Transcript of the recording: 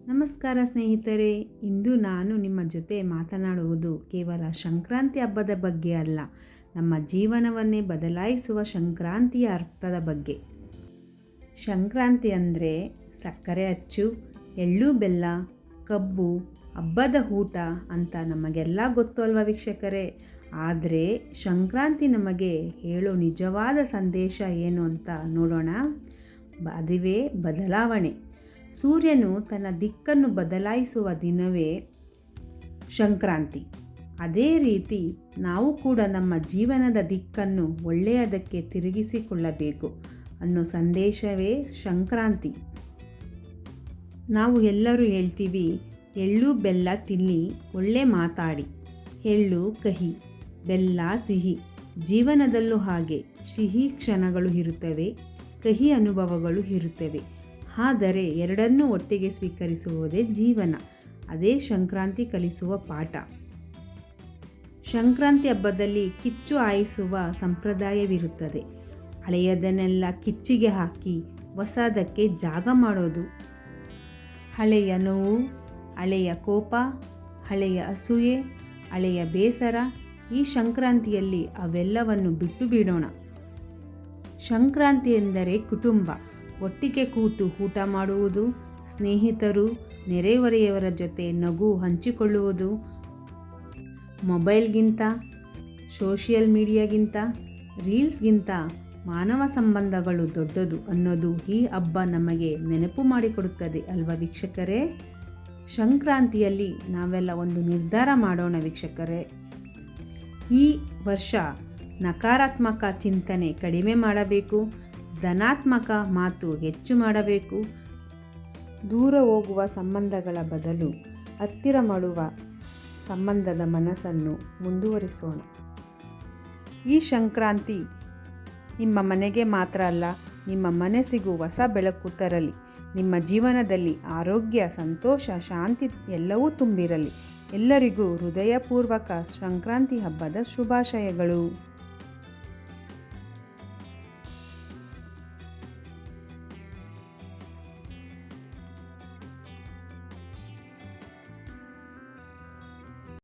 ನಮಸ್ಕಾರ ಸ್ನೇಹಿತರೆ, ಇಂದು ನಾನು ನಿಮ್ಮ ಜೊತೆ ಮಾತನಾಡುವುದು ಕೇವಲ ಸಂಕ್ರಾಂತಿ ಹಬ್ಬದ ಬಗ್ಗೆ ಅಲ್ಲ, ನಮ್ಮ ಜೀವನವನ್ನೇ ಬದಲಾಯಿಸುವ ಸಂಕ್ರಾಂತಿಯ ಅರ್ಥದ ಬಗ್ಗೆ. ಸಂಕ್ರಾಂತಿ ಅಂದರೆ ಸಕ್ಕರೆ ಅಚ್ಚು, ಎಳ್ಳು ಬೆಲ್ಲ, ಕಬ್ಬು, ಹಬ್ಬದ ಊಟ ಅಂತ ನಮಗೆಲ್ಲ ಗೊತ್ತು ಅಲ್ವಾ ವೀಕ್ಷಕರೇ. ಆದರೆ ಸಂಕ್ರಾಂತಿ ನಮಗೆ ಹೇಳೋ ನಿಜವಾದ ಸಂದೇಶ ಏನು ಅಂತ ನೋಡೋಣ. ಅದುವೇ ಬದಲಾವಣೆ. ಸೂರ್ಯನು ತನ್ನ ದಿಕ್ಕನ್ನು ಬದಲಾಯಿಸುವ ದಿನವೇ ಸಂಕ್ರಾಂತಿ. ಅದೇ ರೀತಿ ನಾವು ಕೂಡ ನಮ್ಮ ಜೀವನದ ದಿಕ್ಕನ್ನು ಒಳ್ಳೆಯದಕ್ಕೆ ತಿರುಗಿಸಿಕೊಳ್ಳಬೇಕು ಅನ್ನೋ ಸಂದೇಶವೇ ಸಂಕ್ರಾಂತಿ. ನಾವು ಎಲ್ಲರೂ ಹೇಳ್ತೀವಿ, ಎಳ್ಳು ಬೆಲ್ಲ ತಿನ್ನಿ, ಒಳ್ಳೆ ಮಾತಾಡಿ. ಎಳ್ಳು ಕಹಿ, ಬೆಲ್ಲ ಸಿಹಿ. ಜೀವನದಲ್ಲೂ ಹಾಗೆ ಸಿಹಿ ಕ್ಷಣಗಳು ಇರುತ್ತವೆ, ಕಹಿ ಅನುಭವಗಳು ಇರುತ್ತವೆ. ಆದರೆ ಎರಡನ್ನೂ ಒಟ್ಟಿಗೆ ಸ್ವೀಕರಿಸುವುದೇ ಜೀವನ. ಅದೇ ಸಂಕ್ರಾಂತಿ ಕಲಿಸುವ ಪಾಠ. ಸಂಕ್ರಾಂತಿ ಹಬ್ಬದಲ್ಲಿ ಕಿಚ್ಚು ಹಾಯಿಸುವ ಸಂಪ್ರದಾಯವಿರುತ್ತದೆ. ಹಳೆಯದನ್ನೆಲ್ಲ ಕಿಚ್ಚಿಗೆ ಹಾಕಿ ಹೊಸದಕ್ಕೆ ಜಾಗ ಮಾಡೋದು. ಹಳೆಯ ನೋವು, ಹಳೆಯ ಕೋಪ, ಹಳೆಯ ಅಸೂಯೆ, ಹಳೆಯ ಬೇಸರ, ಈ ಸಂಕ್ರಾಂತಿಯಲ್ಲಿ ಅವೆಲ್ಲವನ್ನು ಬಿಟ್ಟು ಬಿಡೋಣ. ಸಂಕ್ರಾಂತಿ ಎಂದರೆ ಕುಟುಂಬ, ಒಟ್ಟಿಗೆ ಕೂತು ಊಟ ಮಾಡುವುದು, ಸ್ನೇಹಿತರು, ನೆರೆಹೊರೆಯವರ ಜೊತೆ ನಗು ಹಂಚಿಕೊಳ್ಳುವುದು. ಮೊಬೈಲ್ಗಿಂತ, ಸೋಷಿಯಲ್ ಮೀಡಿಯಾಗಿಂತ, ರೀಲ್ಸ್ಗಿಂತ ಮಾನವ ಸಂಬಂಧಗಳು ದೊಡ್ಡದು ಅನ್ನೋದು ಈ ಹಬ್ಬ ನಮಗೆ ನೆನಪು ಮಾಡಿಕೊಡುತ್ತದೆ ಅಲ್ವಾ ವೀಕ್ಷಕರೇ. ಸಂಕ್ರಾಂತಿಯಲ್ಲಿ ನಾವೆಲ್ಲ ಒಂದು ನಿರ್ಧಾರ ಮಾಡೋಣ ವೀಕ್ಷಕರೇ. ಈ ವರ್ಷ ನಕಾರಾತ್ಮಕ ಚಿಂತನೆ ಕಡಿಮೆ ಮಾಡಬೇಕು, ಧನಾತ್ಮಕ ಮಾತು ಹೆಚ್ಚು ಮಾಡಬೇಕು. ದೂರ ಹೋಗುವ ಸಂಬಂಧಗಳ ಬದಲು ಹತ್ತಿರ ಮಾಡುವ ಸಂಬಂಧದ ಮನಸ್ಸನ್ನು ಮುಂದುವರಿಸೋಣ. ಈ ಸಂಕ್ರಾಂತಿ ನಿಮ್ಮ ಮನೆಗೆ ಮಾತ್ರ ಅಲ್ಲ, ನಿಮ್ಮ ಮನಸ್ಸಿಗೂ ಹೊಸ ಬೆಳಕು ತರಲಿ. ನಿಮ್ಮ ಜೀವನದಲ್ಲಿ ಆರೋಗ್ಯ, ಸಂತೋಷ, ಶಾಂತಿ ಎಲ್ಲವೂ ತುಂಬಿರಲಿ. ಎಲ್ಲರಿಗೂ ಹೃದಯಪೂರ್ವಕ ಸಂಕ್ರಾಂತಿ ಹಬ್ಬದ ಶುಭಾಶಯಗಳು.